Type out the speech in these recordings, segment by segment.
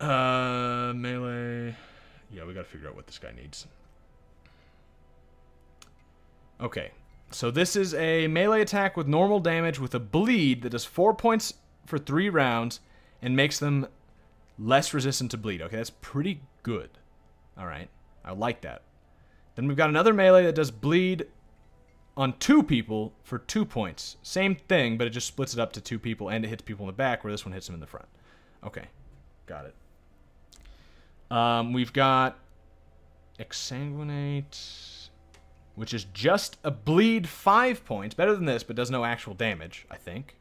Melee. Yeah, we gotta figure out what this guy needs. Okay. So this is a melee attack with normal damage with a bleed that does 4 points for 3 rounds and makes them less resistant to bleed. Okay, that's pretty good. Alright. I like that. Then we've got another melee that does bleed on 2 people for 2 points. Same thing, but it just splits it up to 2 people and it hits people in the back where this one hits them in the front. Okay. Got it. We've got Exsanguinate, which is just a bleed 5 points. Better than this, but does no actual damage, I think.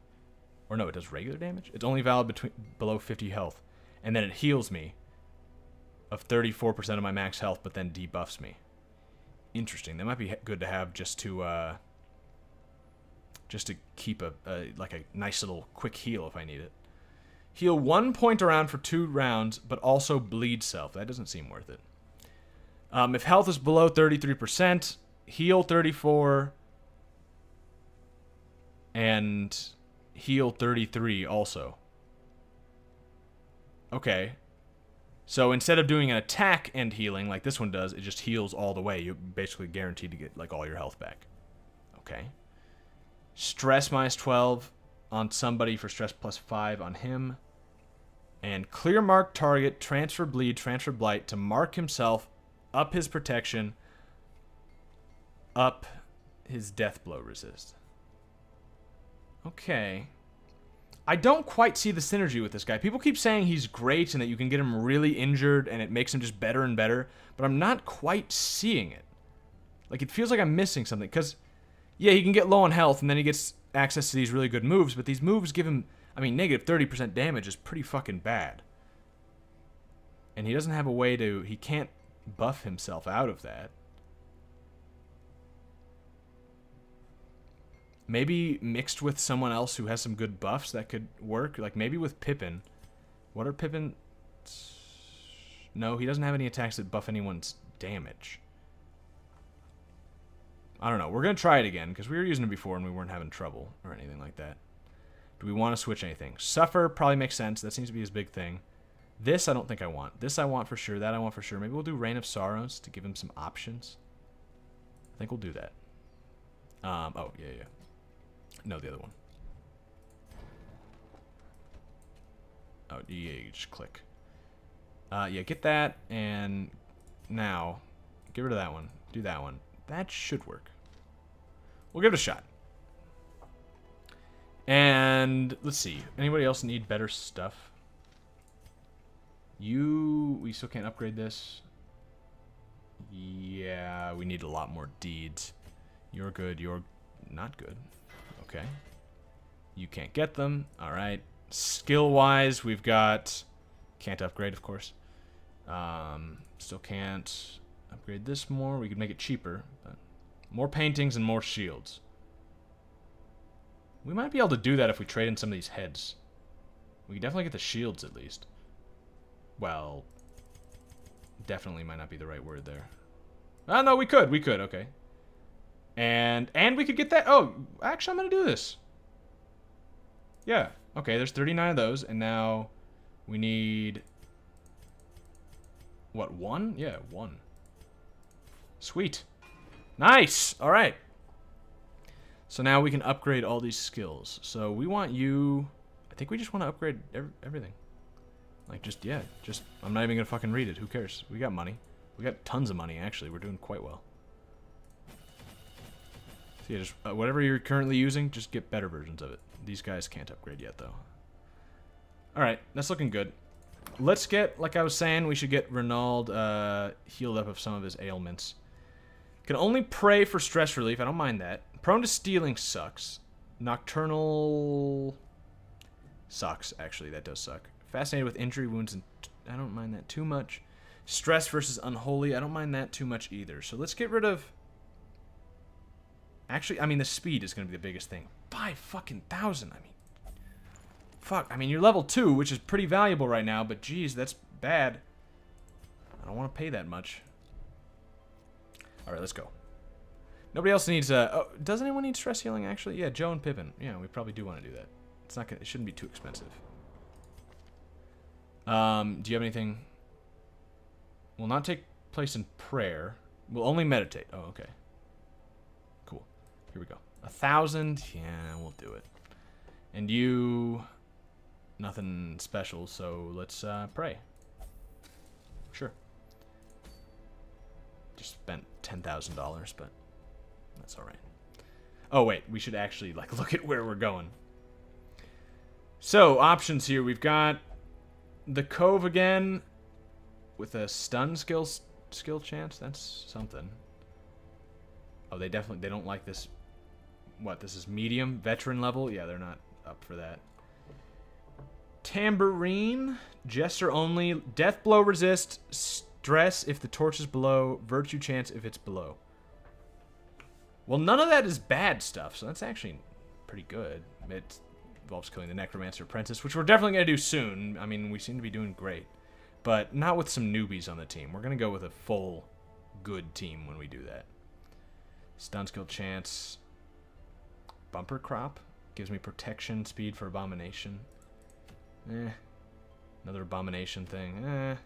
Or no, it does regular damage? It's only valid below 50 health. And then it heals me of 34% of my max health, but then debuffs me. Interesting. That might be good to have just to keep a nice little quick heal if I need it. Heal 1 point around for 2 rounds, but also bleed self. That doesn't seem worth it. If health is below 33%, heal 34, and heal 33 also. Okay. So instead of doing an attack and healing like this one does, it just heals all the way. You're basically guaranteed to get like all your health back. Okay. Stress minus 12 on somebody for stress plus 5 on him. And clear mark target, transfer bleed, transfer blight to mark himself, up his protection, up his death blow resist. Okay. I don't quite see the synergy with this guy. People keep saying he's great and that you can get him really injured and it makes him just better and better, but I'm not quite seeing it. Like, it feels like I'm missing something, because, yeah, he can get low on health and then he gets access to these really good moves, but these moves give him, I mean, negative 30% damage is pretty fucking bad. And he doesn't have a way to, he can't buff himself out of that. Maybe mixed with someone else who has some good buffs that could work. Like maybe with Pippin. What are Pippin? No, he doesn't have any attacks that buff anyone's damage. I don't know. We're going to try it again because we were using it before and we weren't having trouble or anything like that. Do we want to switch anything? Suffer probably makes sense. That seems to be his big thing. This I don't think I want. This I want for sure. That I want for sure. Maybe we'll do Reign of Sorrows to give him some options. I think we'll do that. Oh, yeah. No, the other one. Oh, yeah, you just click. Yeah, get that, and now, get rid of that one. Do that one. That should work. We'll give it a shot. And, let's see. Anybody else need better stuff? We still can't upgrade this. Yeah, we need a lot more deeds. You're good, you're not good. Okay. You can't get them. Alright. Skill-wise, we've got... Can't upgrade, of course. Still can't upgrade this more. We could make it cheaper. But more paintings and more shields. We might be able to do that if we trade in some of these heads. We can definitely get the shields, at least. Well... Definitely might not be the right word there. Oh, no, we could. We could, okay. And we could get that. Oh, actually, I'm going to do this. Yeah. Okay, there's 39 of those. And now we need... What, 1? Yeah, 1. Sweet. Nice. All right. So now we can upgrade all these skills. So we want you... I think we just want to upgrade everything. Like, just, yeah. Just, I'm not even going to fucking read it. Who cares? We got money. We got tons of money, actually. We're doing quite well. So yeah, just whatever you're currently using, just get better versions of it. These guys can't upgrade yet, though. Alright, that's looking good. Let's get, like I was saying, we should get Renauld healed up of some of his ailments. Can only pray for stress relief. I don't mind that. Prone to stealing sucks. Nocturnal... Sucks, actually. That does suck. Fascinated with injury, wounds, and... I don't mind that too much. Stress versus unholy. I don't mind that too much either. So let's get rid of... Actually, I mean, the speed is going to be the biggest thing. 5,000, I mean. Fuck, I mean, you're level 2, which is pretty valuable right now, but geez, that's bad. I don't want to pay that much. Alright, let's go. Nobody else needs, oh, does anyone need stress healing, actually? Yeah, Joe and Pippin. Yeah, we probably do want to do that. It's not gonna, it shouldn't be too expensive. Do you have anything? Will not take place in prayer. Will only meditate. Oh, okay. Cool. Here we go. 1,000. Yeah, we'll do it. And you... Nothing special, so let's pray. Sure. Just spent $10,000, but that's alright. Oh, wait. We should actually, like, look at where we're going. So, options here. We've got the Cove again with a stun skill chance. That's something. Oh, they don't like this. What, this is medium? Veteran level? Yeah, they're not up for that. Tambourine. Jester only. Death blow resist. Stress if the torch is below. Virtue chance if it's below. Well, none of that is bad stuff, so that's actually pretty good. It involves killing the Necromancer Apprentice, which we're definitely going to do soon. I mean, we seem to be doing great. But not with some newbies on the team. We're going to go with a full good team when we do that. Stun skill chance. Bumper crop. Gives me protection, speed for abomination. Another abomination thing.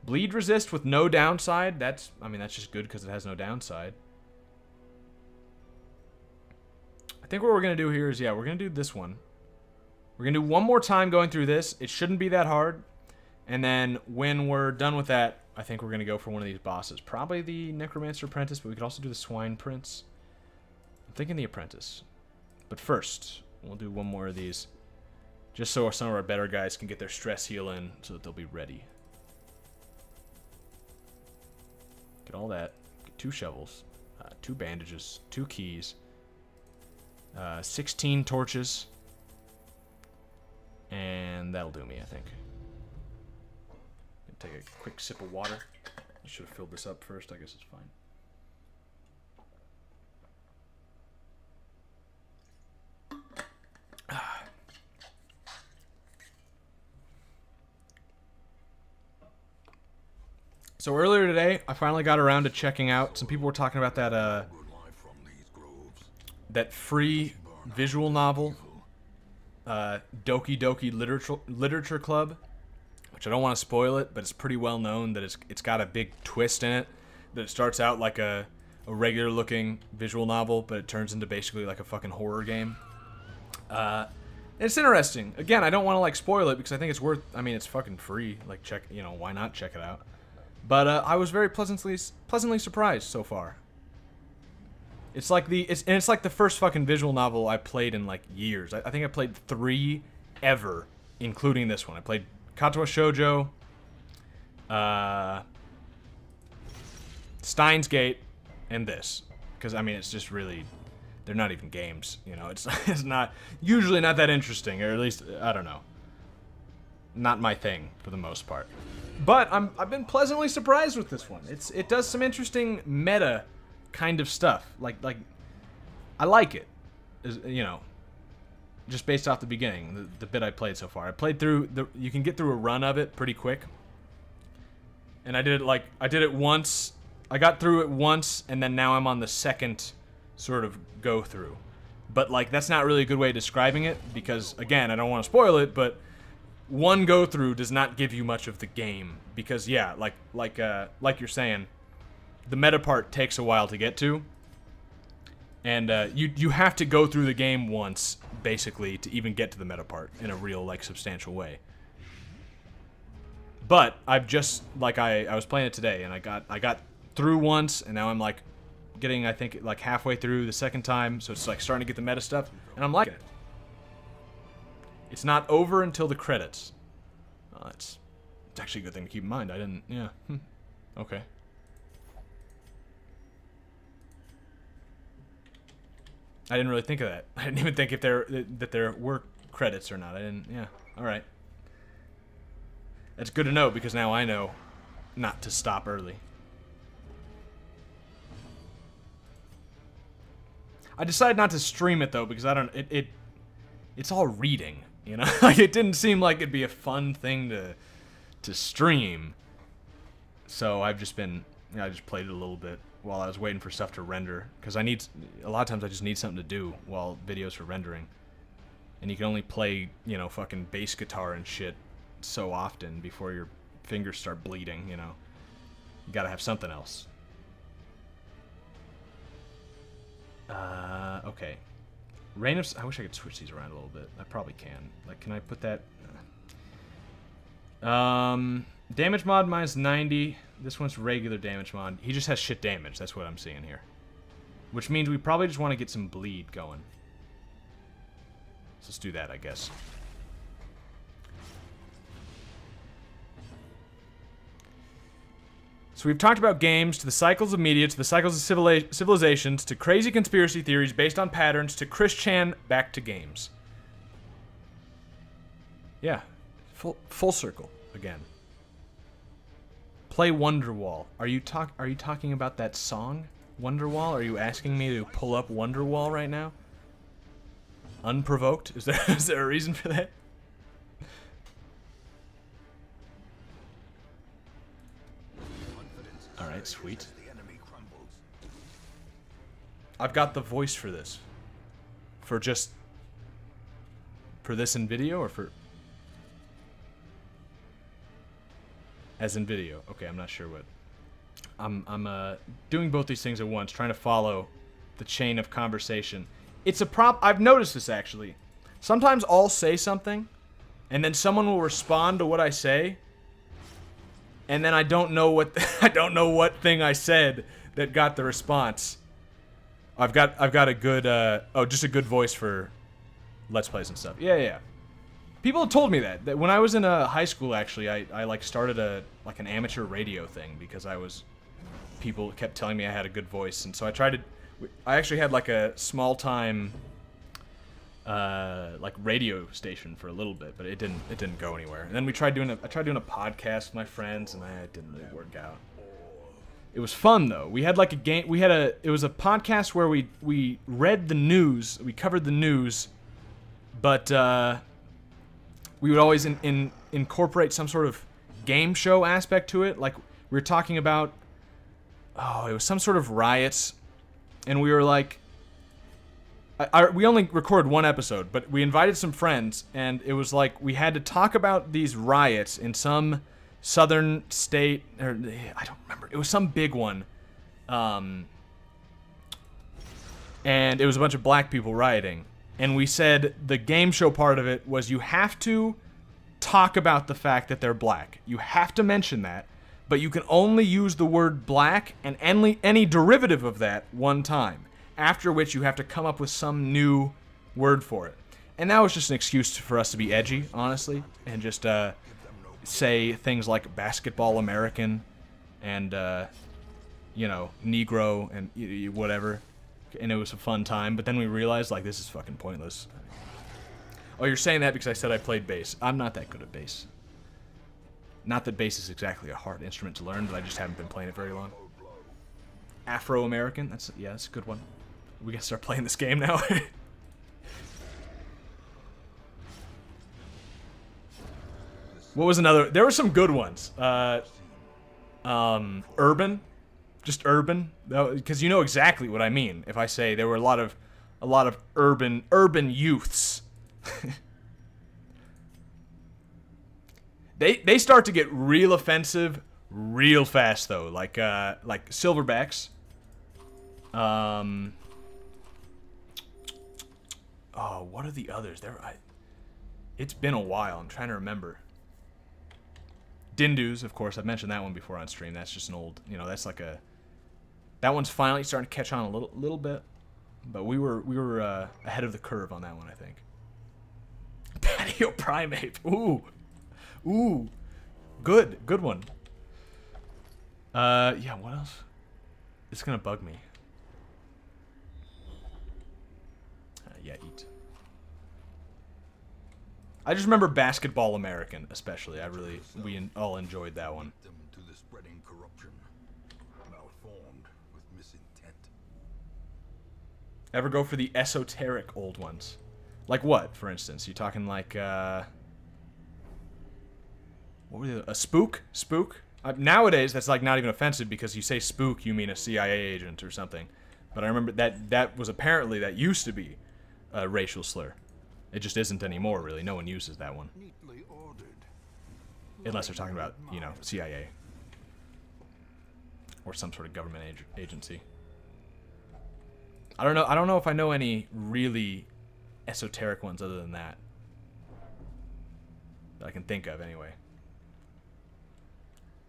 Bleed resist with no downside. That's just good because it has no downside. I think what we're going to do here is, yeah, we're going to do this one. We're going to do one more time going through this. It shouldn't be that hard. And then when we're done with that, I think we're going to go for one of these bosses. Probably the Necromancer Apprentice, but we could also do the Swine Prince. I'm thinking the Apprentice. But first, we'll do one more of these. Just so some of our better guys can get their stress heal in so that they'll be ready. Get all that. Get 2 shovels. 2 bandages. 2 keys. 16 torches. And that'll do me, I think. Take a quick sip of water. I should have filled this up first. I guess it's fine. So earlier today, I finally got around to checking out. Some people were talking about that that free visual novel, Doki Doki Literature Club. Which I don't want to spoil it, but it's pretty well known that it's got a big twist in it. That it starts out like a regular looking visual novel, but it turns into basically like a fucking horror game. It's interesting. Again, I don't want to like spoil it because I think it's worth. I mean, it's fucking free. Like why not check it out? But I was very pleasantly surprised so far. It's like it's like the first fucking visual novel I played in like years. I think I played 3 ever, including this one. I played Katawa Shoujo, Steins Gate, and this. Because, I mean, it's just really... They're not even games, you know? It's not... Usually not that interesting, or at least, I don't know. Not my thing, for the most part. But I've been pleasantly surprised with this one. It does some interesting meta kind of stuff. Like I like it. You know... Just based off the beginning, the bit I played so far. I played through you can get through a run of it pretty quick. And I did it once. I got through it once, and then now I'm on the second sort of go through. But like that's not really a good way of describing it because again, I don't want to spoil it, but one go through does not give you much of the game because yeah, like you're saying, the meta part takes a while to get to. And you have to go through the game once, basically, to even get to the meta part in a real, like, substantial way. But I've just, like, I was playing it today, and I got through once, and now I'm, like, getting, I think, like, halfway through the second time, so it's, like, starting to get the meta stuff, and I'm liking it. It's not over until the credits. Oh, it's actually a good thing to keep in mind. I didn't, yeah. Okay. I didn't really think of that. I didn't even think if there were credits or not. I didn't. Yeah. All right. That's good to know because now I know not to stop early. I decided not to stream it though because I don't. It's all reading, you know. Like it didn't seem like it'd be a fun thing to stream. So I've just been. I just played it a little bit while I was waiting for stuff to render because a lot of times I just need something to do while videos are rendering, and you can only play fucking bass guitar and shit so often before your fingers start bleeding, you know. You gotta have something else. Okay. Reign of... I wish I could switch these around a little bit. I probably can. Like, can I put that... damage mod minus 90. This one's regular damage mod. He just has shit damage. That's what I'm seeing here. Which means we probably just want to get some bleed going. So let's do that, I guess. So we've talked about games, to the cycles of media, to the cycles of civilizations, to crazy conspiracy theories based on patterns, to Chris Chan, back to games. Yeah. Full circle again. Play Wonderwall. Are you talking about that song, Wonderwall? Are you asking me to pull up Wonderwall right now? Unprovoked? Is there a reason for that? All right, sweet. I've got the voice for this. For this in video or for... As in video. Okay, I'm not sure what. I'm doing both these things at once, trying to follow the chain of conversation. It's a I've noticed this actually. Sometimes I'll say something, and then someone will respond to what I say, and then I don't know what thing I said that got the response. I've got a good just a good voice for Let's Plays and stuff. Yeah. People have told me that when I was in high school, actually, I like started an amateur radio thing because people kept telling me I had a good voice, and so I actually had like a small time like radio station for a little bit, but it didn't go anywhere. And then I tried doing a podcast with my friends, and it didn't really work out. It was fun though. We had like a game. It was a podcast where we read the news, we covered the news, but we would always incorporate some sort of game show aspect to it. Like, we were talking about... Oh, it was some sort of riots. And we were like... we only recorded one episode, but we invited some friends. And it was like, we had to talk about these riots in some southern state. Or, I don't remember. It was some big one. And it was a bunch of black people rioting. And we said the game show part of it was you have to talk about the fact that they're black. You have to mention that, but you can only use the word black and any derivative of that one time, after which you have to come up with some new word for it. And that was just an excuse for us to be edgy, honestly, and just say things like basketball American and, you know, Negro and whatever. And it was a fun time, but then we realized, like, this is fucking pointless. Oh, you're saying that because I said I played bass. I'm not that good at bass. Not that bass is exactly a hard instrument to learn, but I just haven't been playing it very long. Afro-American? That's a good one. We gotta start playing this game now. What was another? There were some good ones. Urban. Just urban, because you know exactly what I mean if I say there were a lot of urban youths. They start to get real offensive real fast though, like silverbacks. Oh, what are the others? It's been a while. I'm trying to remember. Dindus, of course. I've mentioned that one before on stream. That's just an old, you know, that's like a... That one's finally starting to catch on a little bit, but we were ahead of the curve on that one, I think. Patio primate. Ooh, good one. Yeah. What else? It's gonna bug me. Yeah, eat. I just remember Basketball American, especially. We all enjoyed that one. Ever go for the esoteric old ones? Like what, for instance? You talking like, what were they? A spook? Spook? Nowadays, that's like not even offensive because you say spook, you mean a CIA agent or something. But I remember that was apparently, that used to be a racial slur. It just isn't anymore, really. No one uses that one. Neatly ordered. Unless they're talking about, you know, CIA. Or some sort of government agency. I don't know if I know any really esoteric ones other than that. That I can think of, anyway.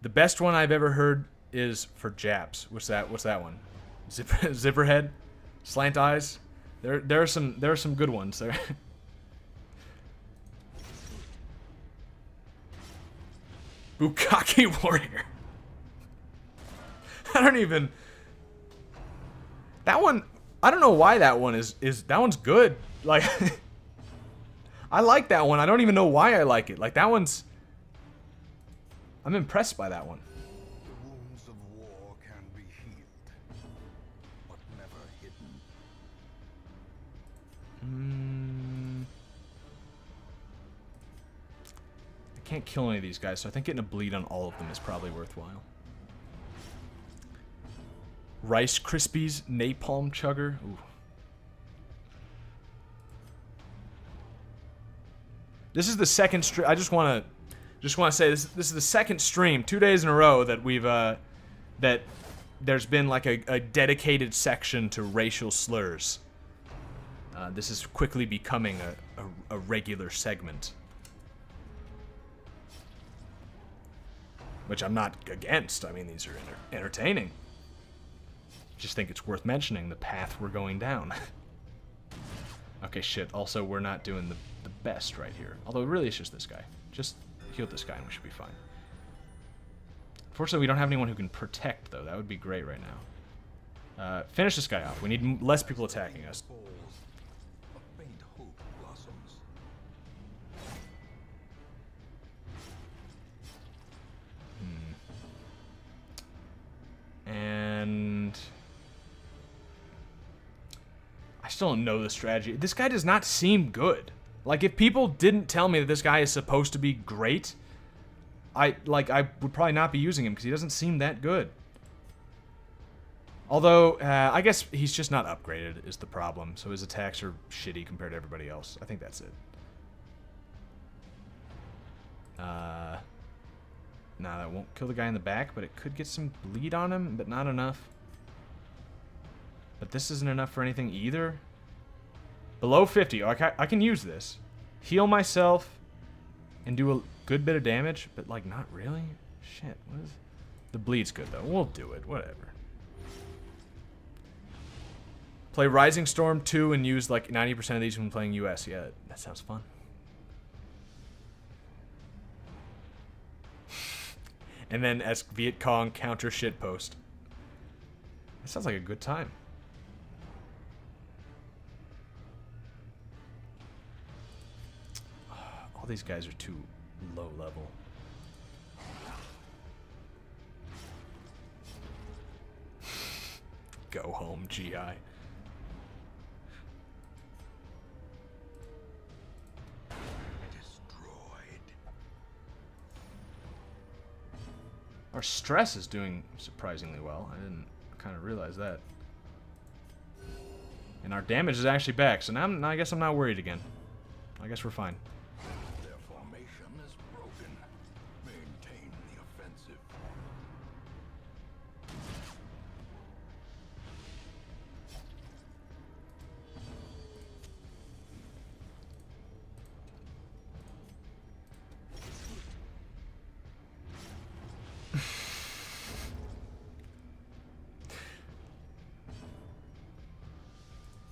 The best one I've ever heard is for Japs. What's that one? Zipperhead? Slant eyes? There are some good ones there. Bukkake Warrior. I don't even... That one... I don't know why that one is that one's good. Like... I like that one. I don't even know why I like it. Like, that one's... I'm impressed by that one. The wounds of war can be healed, but never hidden. I can't kill any of these guys, so I think getting a bleed on all of them is probably worthwhile. Rice Krispies, Napalm Chugger. Ooh. This is the second stream. I just want to say this is the second stream, 2 days in a row, that we've that there's been like a dedicated section to racial slurs. This is quickly becoming a regular segment, which I'm not against. I mean, these are entertaining. Just think it's worth mentioning the path we're going down. Okay, shit. Also, we're not doing the best right here. Although, really, it's just this guy. Just heal this guy and we should be fine. Unfortunately, we don't have anyone who can protect, though. That would be great right now. Finish this guy off. We need less people attacking us. And... I still don't know the strategy. This guy does not seem good. Like, if people didn't tell me that this guy is supposed to be great, I would probably not be using him because he doesn't seem that good. Although, I guess he's just not upgraded is the problem, so his attacks are shitty compared to everybody else. I think that's it. Nah, that won't kill the guy in the back, but it could get some bleed on him, but not enough. But this isn't enough for anything either. Below 50. Oh, I can use this. Heal myself and do a good bit of damage, but, like, not really? Shit, what is... The bleed's good, though. We'll do it. Whatever. Play Rising Storm 2 and use, like, 90% of these when playing US. Yeah, that sounds fun. And then as Viet Cong counter shitpost. That sounds like a good time. All these guys are too low level. Go home, GI. Our stress is doing surprisingly well. I didn't kind of realize that. And our damage is actually back, so now I guess I'm not worried again. I guess we're fine. Their formation is broken. Maintain the offensive.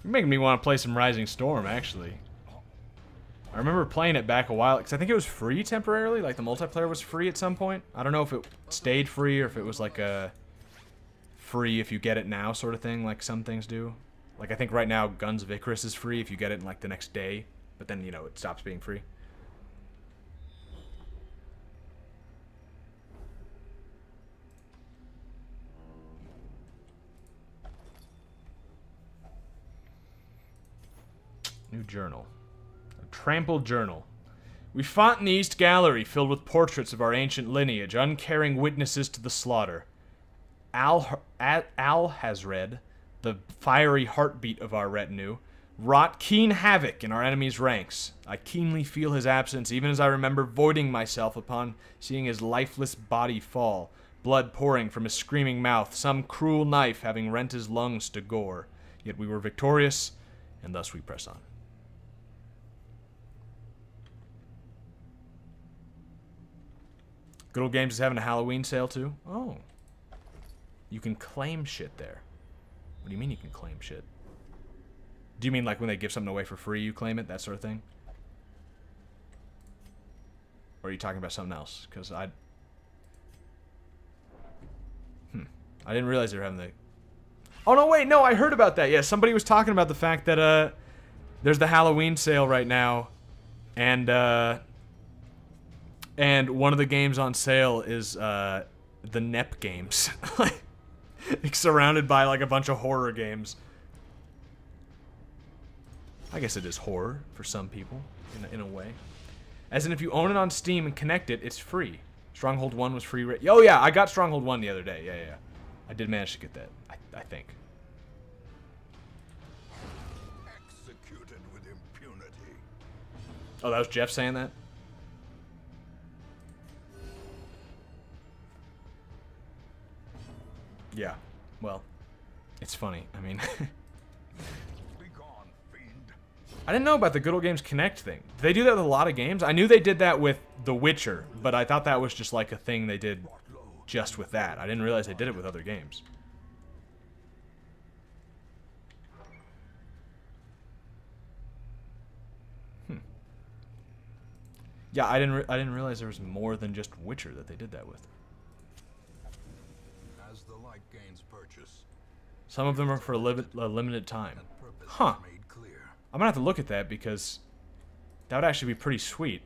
You're making me want to play some Rising Storm, actually. I remember playing it back a while, because I think it was free temporarily. Like, the multiplayer was free at some point. I don't know if it stayed free or if it was like a free if you get it now sort of thing, like some things do. Like, I think right now Guns of Icarus is free if you get it in, like, the next day. But then, you know, it stops being free. New journal. A trampled journal. We fought in the East Gallery, filled with portraits of our ancient lineage, uncaring witnesses to the slaughter. Al-Hazred, the fiery heartbeat of our retinue, wrought keen havoc in our enemy's ranks. I keenly feel his absence, even as I remember voiding myself upon seeing his lifeless body fall, blood pouring from his screaming mouth, some cruel knife having rent his lungs to gore. Yet we were victorious, and thus we press on. Good Old Games is having a Halloween sale, too? Oh. You can claim shit there. What do you mean you can claim shit? Do you mean like when they give something away for free, you claim it? That sort of thing? Or are you talking about something else? Because I didn't realize they were having the... Oh, no, wait, no, I heard about that. Yeah, somebody was talking about the fact that, there's the Halloween sale right now, and one of the games on sale is, the NEP games. Like, surrounded by, like, a bunch of horror games. I guess it is horror for some people, in a way. As in, if you own it on Steam and connect it, it's free. Stronghold 1 was free. Oh, yeah, I got Stronghold 1 the other day. Yeah. I did manage to get that, I think. Executed with impunity. Oh, that was Jeff saying that? Yeah, well, it's funny. I mean... Be gone, fiend. I didn't know about the Good Old Games Connect thing. Do they do that with a lot of games? I knew they did that with The Witcher, but I thought that was just like a thing they did just with that. I didn't realize they did it with other games. Yeah, I didn't realize there was more than just Witcher that they did that with. As the light gains purchase, Some of them are for a limited time. purpose Huh. is made clear. I'm gonna have to look at that because that would actually be pretty sweet.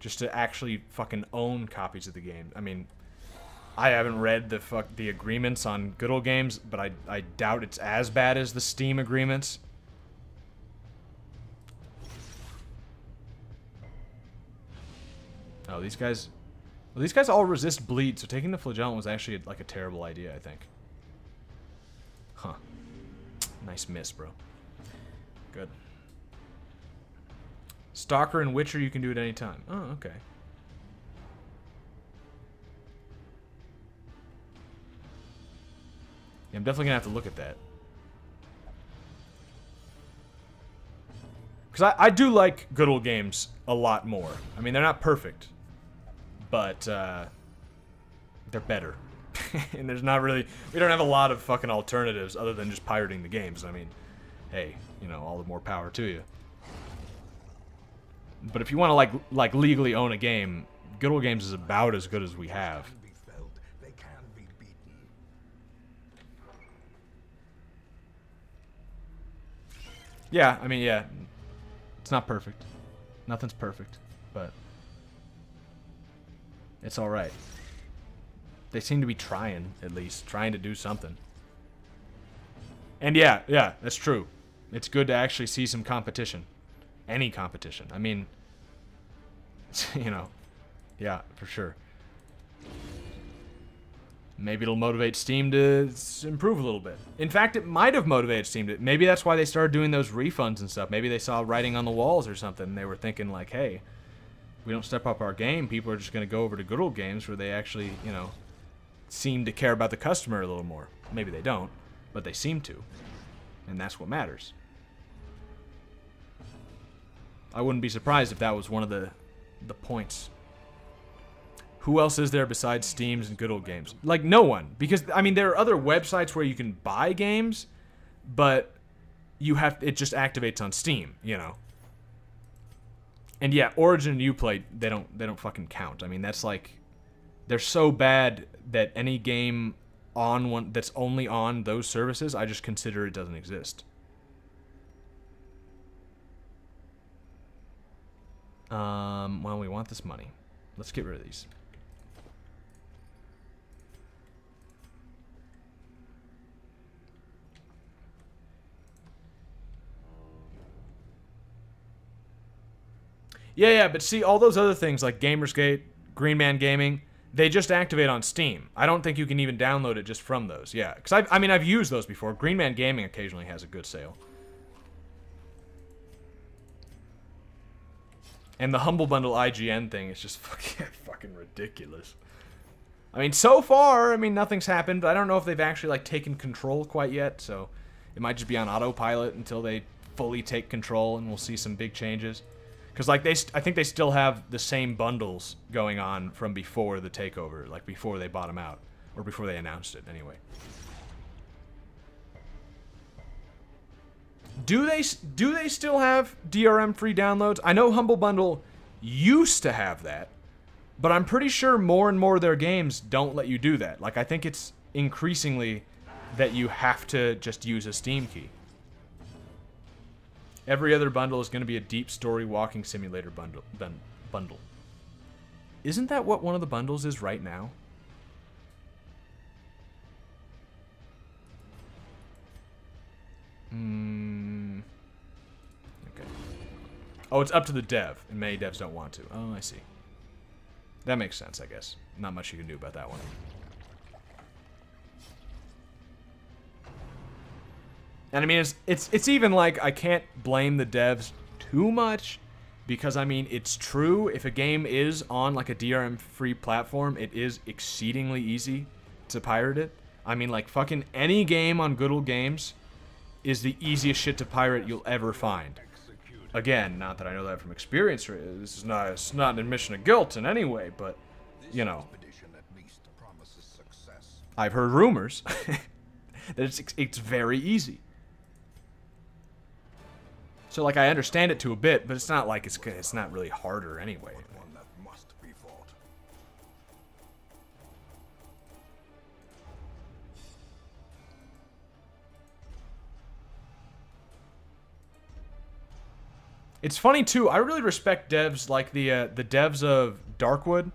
Just to actually fucking own copies of the game. I mean, I haven't read the agreements on Good Old Games, but I doubt it's as bad as the Steam agreements. Oh, these guys... Well, these guys all resist bleed, so taking the flagellant was actually like a terrible idea, I think. Huh. Nice miss, bro. Good. Stalker and Witcher, you can do it any time. Oh, okay. Yeah, I'm definitely gonna have to look at that. Because I do like Good Old Games a lot more. I mean, they're not perfect, but they're better. And there's not really... We don't have a lot of fucking alternatives other than just pirating the games. I mean, hey, you know, all the more power to you. But if you want to like legally own a game, Good Old Games is about as good as we have. Can be felt, they can be beaten. Yeah, I mean, yeah. It's not perfect. Nothing's perfect, but it's all right. They seem to be trying, at least, trying to do something. And yeah, that's true. It's good to actually see some competition. Any competition. I mean, you know, yeah, for sure. Maybe it'll motivate Steam to improve a little bit. In fact, it might have motivated Steam to... Maybe that's why they started doing those refunds and stuff. Maybe they saw writing on the walls or something, and they were thinking like, hey, if we don't step up our game, people are just going to go over to Good Old Games where they actually, you know, seem to care about the customer a little more. Maybe they don't, but they seem to. And that's what matters. I wouldn't be surprised if that was one of the points. Who else is there besides Steam's and Good Old Games? Like, no one. Because, I mean, there are other websites where you can buy games, but it just activates on Steam, you know. And yeah, Origin and Uplay, they don't fucking count. I mean, that's like, they're so bad that any game on one that's only on those services, I just consider it doesn't exist. Well, we want this money. Let's get rid of these. Yeah, but see, all those other things like Gamersgate, Green Man Gaming, they just activate on Steam. I don't think you can even download it just from those. Yeah, because I mean, I've used those before. Green Man Gaming occasionally has a good sale. And the Humble Bundle IGN thing is just fucking ridiculous. I mean, so far, I mean, nothing's happened, but I don't know if they've actually, like, taken control quite yet, so it might just be on autopilot until they fully take control, and we'll see some big changes. Because, like, I think they still have the same bundles going on from before the takeover, like, before they bought them out, or before they announced it, anyway. Do they still have DRM free downloads? I know Humble Bundle used to have that, but I'm pretty sure more and more of their games don't let you do that. Like, I think it's increasingly that you have to just use a Steam key. Every other bundle is going to be a deep story walking simulator bundle. Isn't that what one of the bundles is right now? Okay. Oh, it's up to the dev, and many devs don't want to. Oh, I see. That makes sense, I guess. Not much you can do about that one. And I mean, it's even like I can't blame the devs too much, because I mean, it's true. If a game is on like a DRM-free platform, it is exceedingly easy to pirate it. I mean, like fucking any game on Good Old Games is the easiest shit to pirate you'll ever find. Again, not that I know that from experience. It's not an admission of guilt in any way, but you know, I've heard rumors that it's very easy. So like I understand it to a bit, but it's not like it's not really harder anyway. It's funny too. I really respect devs like the devs of Darkwood,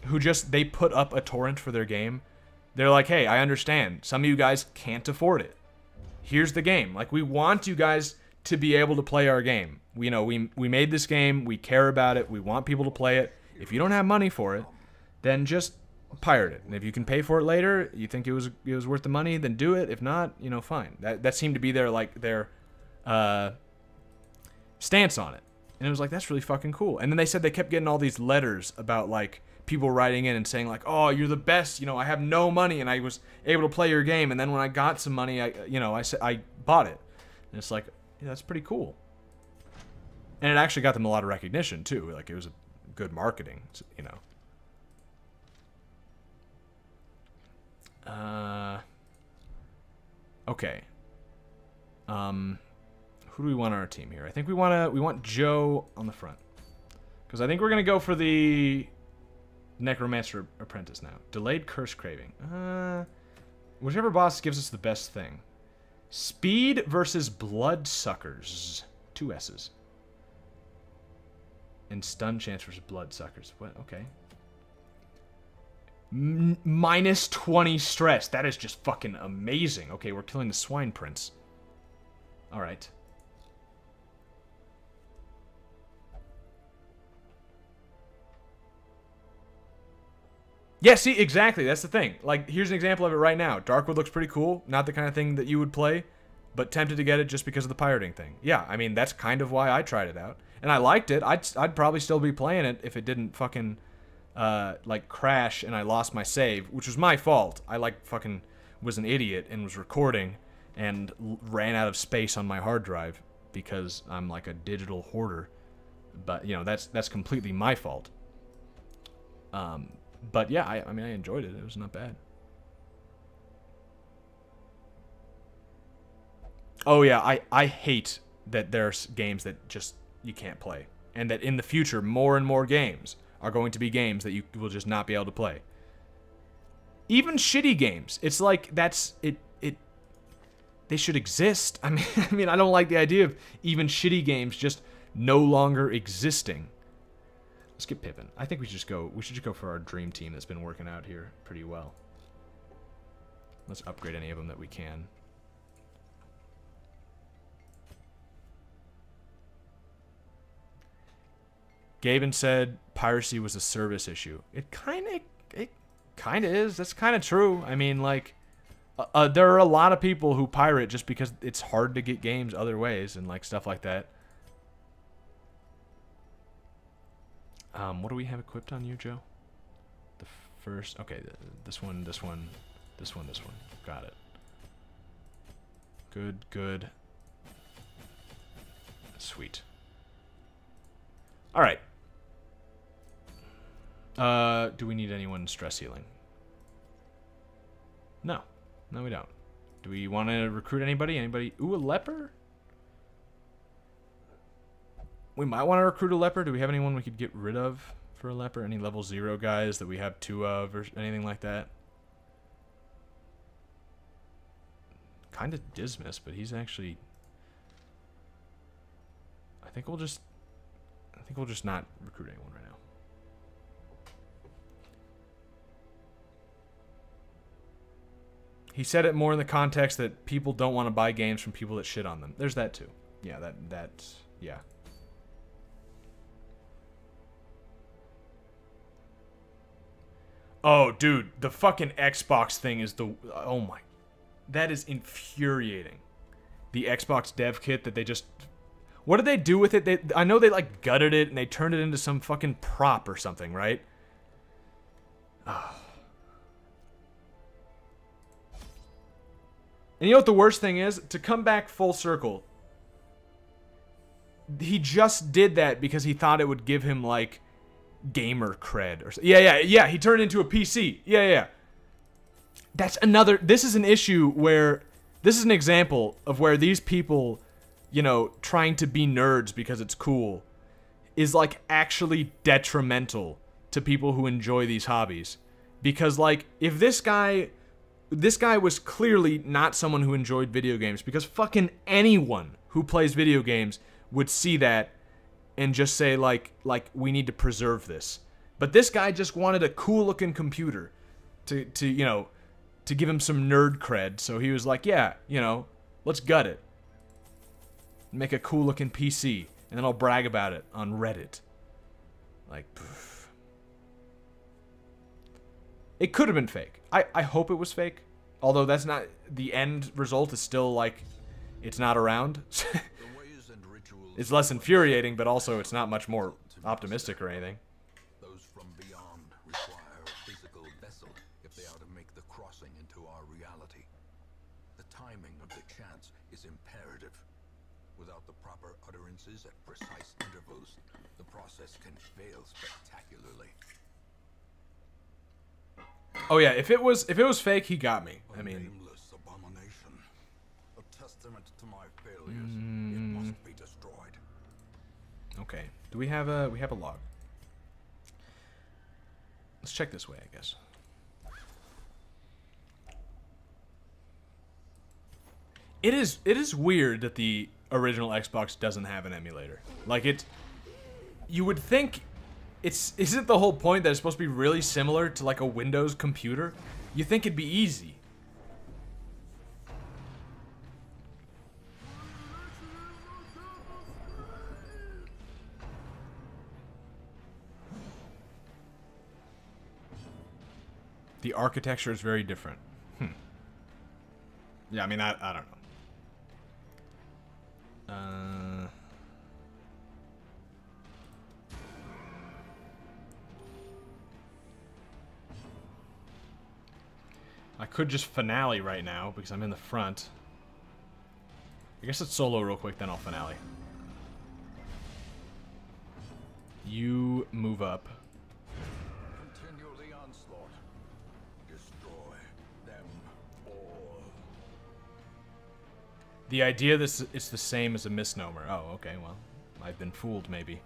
who just they put up a torrent for their game. They're like, hey, I understand. Some of you guys can't afford it. Here's the game. Like, we want you guys to be able to play our game. We made this game. We care about it. We want people to play it. If you don't have money for it, then just pirate it. And if you can pay for it later, you think it was worth the money, then do it. If not, you know, fine. That seemed to be their stance on it. And it was like, that's really fucking cool. And then they said they kept getting all these letters about like people writing in and saying like, oh, you're the best, you know, I have no money and I was able to play your game, and then when I got some money, I bought it. And it's like, yeah, that's pretty cool. And it actually got them a lot of recognition too. Like, it was a good marketing, you know. Okay. Who do we want on our team here? I think we want Joe on the front, because I think we're gonna go for the Necromancer Apprentice now. Delayed Curse Craving. Whichever boss gives us the best thing. Speed versus Bloodsuckers. 2 S's. And Stun Chance versus Bloodsuckers. What? Okay. Minus 20 stress. That is just fucking amazing. Okay, we're killing the Swine Prince. Alright. Yeah, see, exactly. That's the thing. Like, here's an example of it right now. Darkwood looks pretty cool. Not the kind of thing that you would play, but tempted to get it just because of the pirating thing. Yeah, I mean, that's kind of why I tried it out. And I liked it. I'd probably still be playing it if it didn't fucking, like, crash and I lost my save, which was my fault. I, like, fucking was an idiot and was recording and ran out of space on my hard drive because I'm, like, a digital hoarder. But, you know, that's completely my fault. But yeah, I mean, I enjoyed it. It was not bad. Oh yeah, I hate that there's games that just you can't play. And that in the future, more and more games are going to be games that you will just not be able to play. Even shitty games. It's like, they should exist. I mean, I don't like the idea of even shitty games just no longer existing. Let's get Pippin. I think we should just go for our dream team that's been working out here pretty well. Let's upgrade any of them that we can. Gavin said piracy was a service issue. It kind of is. That's kind of true. I mean, like, there are a lot of people who pirate just because it's hard to get games other ways and like stuff like that. What do we have equipped on you, Joe? The first... Okay, this one, this one, this one, this one. Got it. Good, good. Sweet. Alright. Do we need anyone stress healing? No. No, we don't. Do we want to recruit anybody? Anybody? Ooh, a leper? We might want to recruit a leper. Do we have anyone we could get rid of for a leper? Any level 0 guys that we have 2 of or anything like that? Kind of Dismas, but he's actually... I think we'll just not recruit anyone right now. He said it more in the context that people don't want to buy games from people that shit on them. There's that too. Yeah, that's yeah. Oh, dude, the fucking Xbox thing is the... Oh my... That is infuriating. The Xbox dev kit that they just... What did they do with it? I know they, like, gutted it and they turned it into some fucking prop or something, right? Oh. And you know what the worst thing is? To come back full circle, he just did that because he thought it would give him, like, gamer cred or something. Yeah, he turned it into a PC. Yeah. That's another... This is an issue where... This is an example of where these people, you know, trying to be nerds because it's cool is, like, actually detrimental to people who enjoy these hobbies. Because, like, if this guy was clearly not someone who enjoyed video games, because fucking anyone who plays video games would see that and just say, like, we need to preserve this. But this guy just wanted a cool-looking computer to you know, to give him some nerd cred. So he was like, yeah, you know, let's gut it. Make a cool-looking PC, and then I'll brag about it on Reddit. Like, poof. It could have been fake. I hope it was fake. Although that's not... The end result is still, like, it's not around. It's less infuriating, but also it's not much more optimistic or anything. Those from beyond require a physical vessel if they are to make the crossing into our reality. The timing of the chance is imperative. Without the proper utterances at precise intervals, the process can fail spectacularly. Oh yeah, if it was fake, he got me. I mean, nameless abomination, a testament to my failures. It must be destroyed. Okay. Do we have a log? Let's check this way, I guess. It is weird that the original Xbox doesn't have an emulator. Like, you would think isn't the whole point that it's supposed to be really similar to, like, a Windows computer? You think it'd be easy. The architecture is very different. Yeah, I mean, I don't know. I could just finale right now because I'm in the front. I guess it's solo real quick, then I'll finale. You move up. Continue the onslaught. Destroy them all. The idea this is the same as a misnomer. Oh, okay, well, I've been fooled maybe.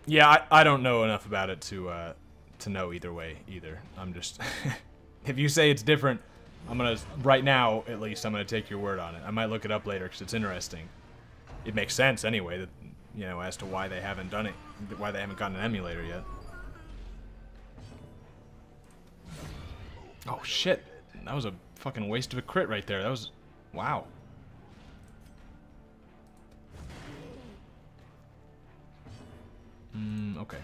Yeah, I don't know enough about it to know either way either. I'm just if you say it's different, I'm gonna right now at least I'm gonna take your word on it. I might look it up later because it's interesting. It makes sense anyway that, you know, as to why they haven't done it, why they haven't gotten an emulator yet. Oh shit, that was a fucking waste of a crit right there. That was, wow. Okay.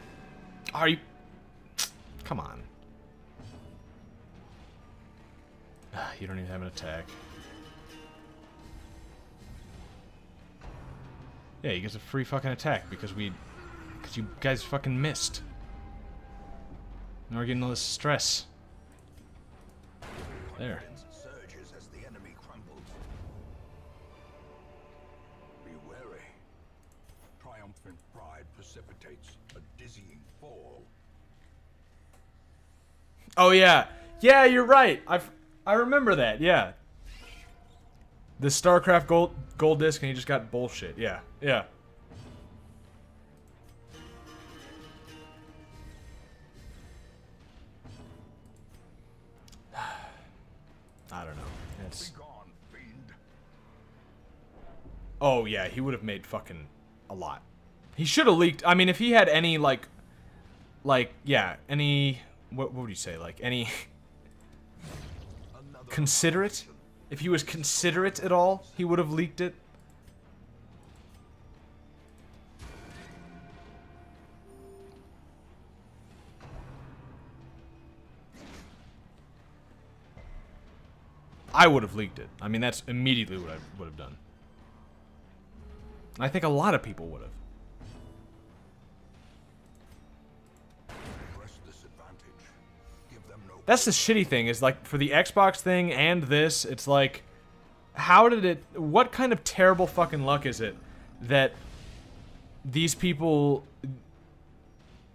Are you... Come on. You don't even have an attack. Yeah, he gets a free fucking attack because you guys fucking missed. Now we're getting all this stress. There. Surges as the enemy crumbles. Be wary. Triumphant pride precipitates a dizzying fall. Oh yeah, yeah, you're right. I remember that. Yeah. The StarCraft gold disc, and he just got bullshit. Yeah, yeah. I don't know. It's... Be gone, fiend. Oh yeah, he would have made fucking a lot. He should have leaked. I mean, if he had any like yeah, any what would you say? Like any considerate? If he was considerate at all, he would have leaked it. I would have leaked it. I mean, that's immediately what I would have done. I think a lot of people would have. That's the shitty thing, is like, for the Xbox thing and this, it's like, how did it, what kind of terrible fucking luck is it that these people,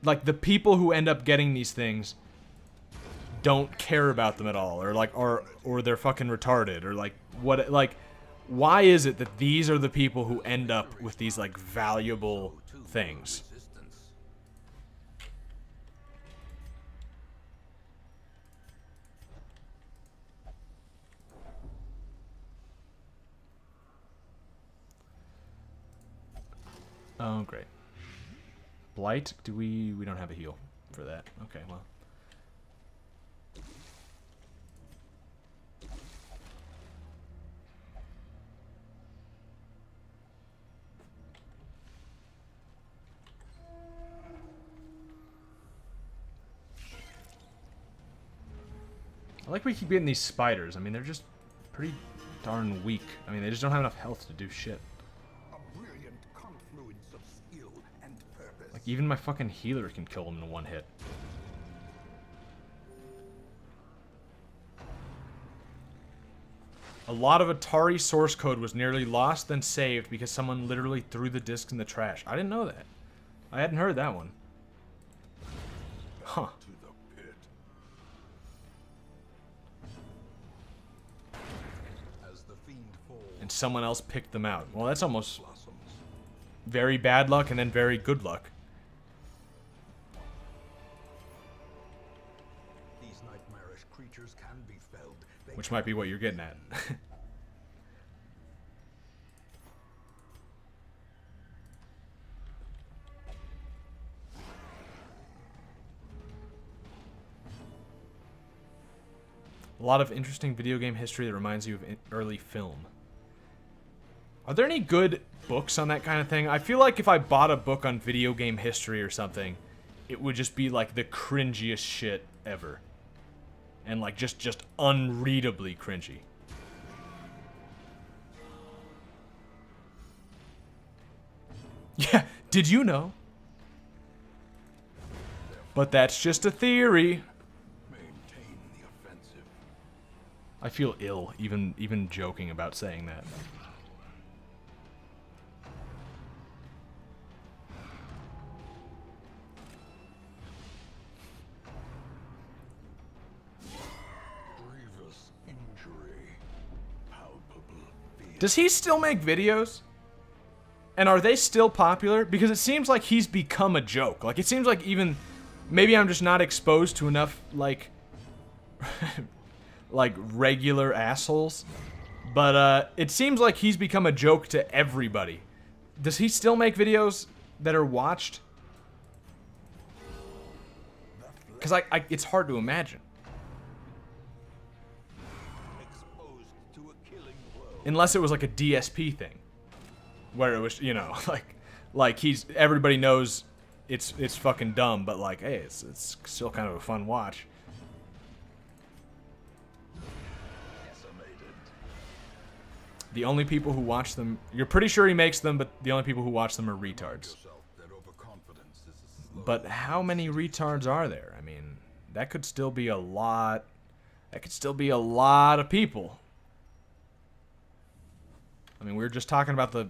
like, the people who end up getting these things don't care about them at all, or like, or they're fucking retarded, or like, what, like, why is it that these are the people who end up with these, like, valuable things? Oh, great. Blight? Do we don't have a heal for that. Okay, well. I like we keep getting these spiders. I mean, they're just pretty darn weak. I mean, they just don't have enough health to do shit. Like, even my fucking healer can kill them in one hit. A lot of Atari source code was nearly lost then saved because someone literally threw the disc in the trash. I didn't know that. I hadn't heard that one. Huh. And someone else picked them out. Well, that's almost very bad luck and then very good luck. Which might be what you're getting at. A lot of interesting video game history that reminds you of early film. Are there any good books on that kind of thing? I feel like if I bought a book on video game history or something, it would just be like the cringiest shit ever. And like just unreadably cringy. Yeah, did you know? But that's just a theory. Maintain the offensive. I feel ill even joking about saying that. Does he still make videos? And are they still popular? Because it seems like he's become a joke. Like, it seems like even... Maybe I'm just not exposed to enough, like... like, regular assholes. But, it seems like he's become a joke to everybody. Does he still make videos that are watched? Because, it's hard to imagine. Unless it was like a DSP thing, where it was, you know, like everybody knows it's fucking dumb, but like, hey, it's still kind of a fun watch. The only people who watch them... You're pretty sure he makes them, but the only people who watch them are retards. But how many retards are there? I mean, that could still be a lot... That could still be a lot of people. I mean, we were just talking about the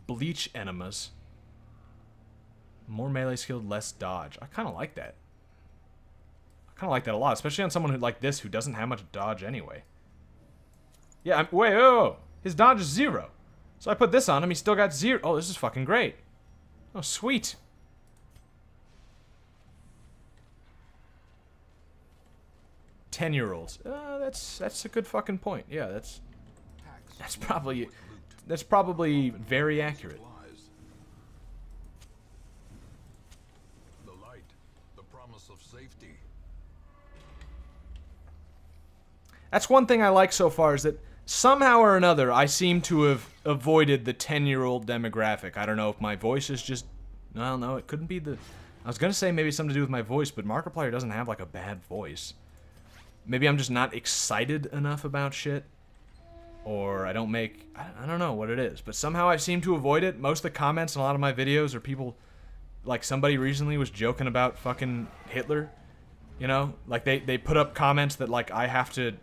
bleach enemas. More melee skilled, less dodge. I kind of like that. I kind of like that a lot, especially on someone who like this who doesn't have much dodge anyway. Yeah, wait, oh, his dodge is 0. So I put this on him, he still got 0. Oh, this is fucking great. Oh, sweet. $10-year-olds. That's a good fucking point. Yeah, that's probably very accurate. The light, the promise of safety. That's one thing I like so far, is that somehow or another I seem to have avoided the 10-year-old demographic. I don't know if my voice is just... I don't know, it couldn't be the... I was gonna say maybe something to do with my voice, but Markiplier doesn't have like a bad voice. Maybe I'm just not excited enough about shit. Or I don't make... I don't know what it is. But somehow I seem to avoid it. Most of the comments in a lot of my videos are people... Like somebody recently was joking about fucking Hitler. You know? Like they put up comments that like I have to...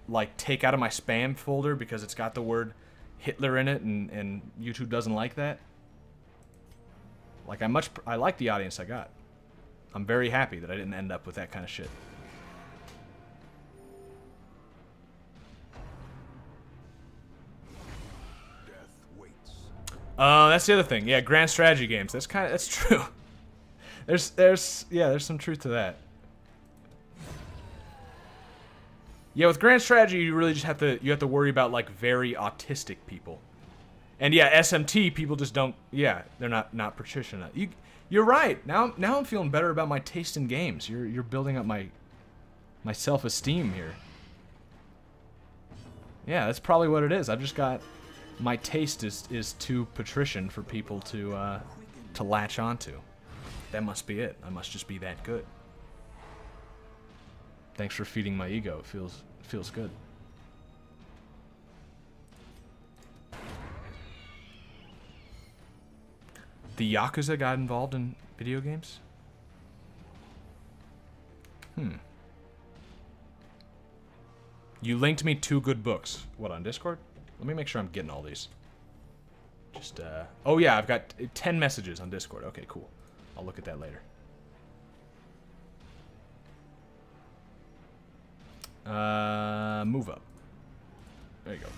like take out of my spam folder because it's got the word Hitler in it, and YouTube doesn't like that. Like I like the audience I got. I'm very happy that I didn't end up with that kind of shit. That's the other thing. Yeah, grand strategy games. That's true. There's some truth to that. Yeah, with grand strategy, you really just have to worry about like very autistic people. And yeah, SMT people just don't. Yeah, they're not proficient enough. You're right. Now I'm feeling better about my taste in games. You're building up my self-esteem here. Yeah, that's probably what it is. I've just got my taste is too patrician for people to latch onto. That must be it. I must just be that good. Thanks for feeding my ego. It feels good. The Yakuza got involved in video games? You linked me 2 good books. What, on Discord? Let me make sure I'm getting all these. Just, oh yeah, I've got 10 messages on Discord. Okay, cool. I'll look at that later. Move up. There you go.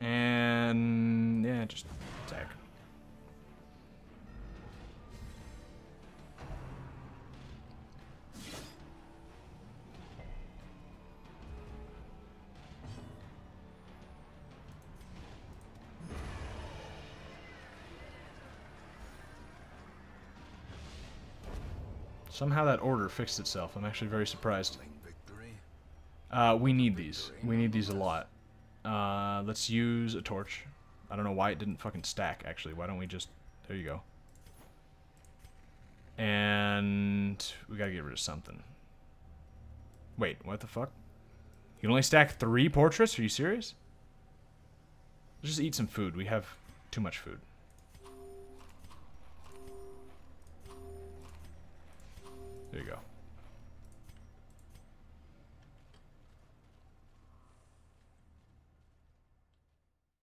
And yeah, just attack. Somehow that order fixed itself. I'm actually very surprised. We need these. We need these a lot. Let's use a torch. I don't know why it didn't fucking stack, actually. Why don't we just... There you go. And we gotta get rid of something. Wait, what the fuck? You can only stack 3 portraits? Are you serious? Let's just eat some food. We have too much food. There you go.